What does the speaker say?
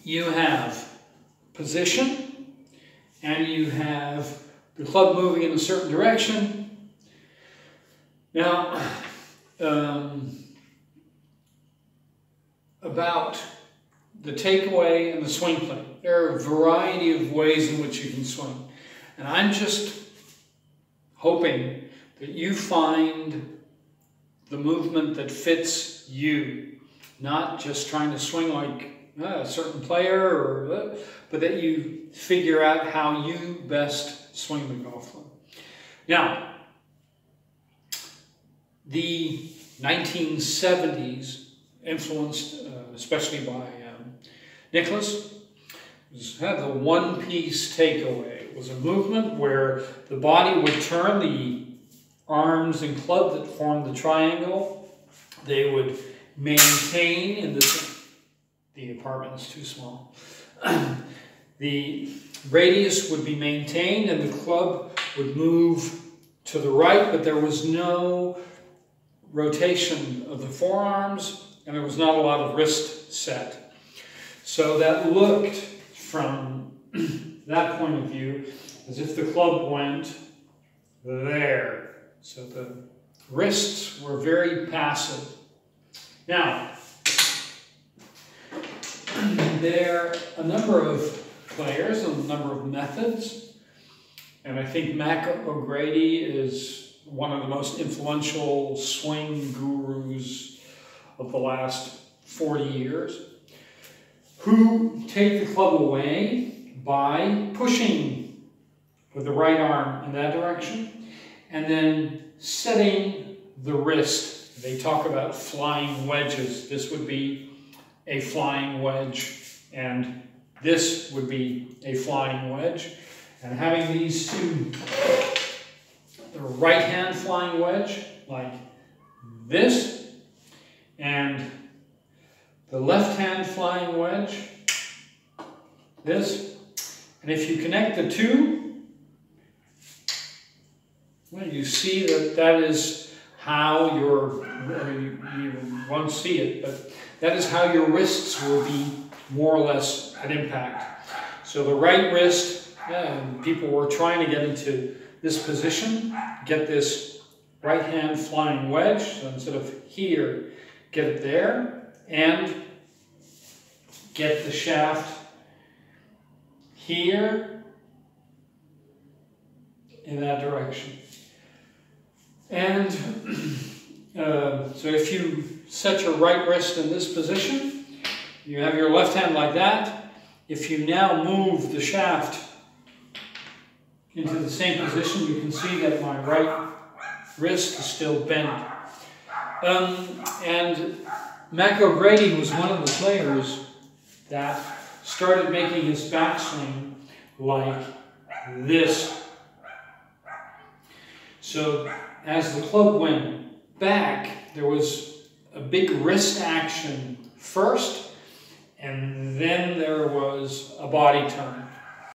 you have position, and you have the club moving in a certain direction. Now, about the takeaway and the swing play. There are a variety of ways in which you can swing. And I'm just hoping that you find the movement that fits you, not just trying to swing like a certain player, but that you figure out how you best swing the golf club. Now, the 1970s, influenced especially by Nicklaus, had the one-piece takeaway. It was a movement where the body would turn, the arms and club that formed the triangle, they would maintain in the apartment is too small. The radius would be maintained and the club would move to the right, but there was no rotation of the forearms and there was not a lot of wrist set. So that looked, from that point of view, as if the club went there. So the wrists were very passive. Now, there are a number of players, a number of methods, and I think Mac O'Grady is one of the most influential swing gurus of the last 40 years, who take the club away by pushing with the right arm in that direction and then setting the wrist. They talk about flying wedges. This would be a flying wedge and this would be a flying wedge. And having these two, the right hand flying wedge like this, and the left hand flying wedge, this. And if you connect the two, well, you see that that is how you won't see it, but that is how your wrists will be more or less at impact. So the right wrist, people were trying to get into this position, get this right hand flying wedge, so instead of here, get it there, and get the shaft here in that direction. And so if you set your right wrist in this position, you have your left hand like that. If you now move the shaft into the same position, you can see that my right wrist is still bent. And Mac O'Grady was one of the players that started making his backswing like this. So as the club went back, there was a big wrist action first, and then there was a body turn.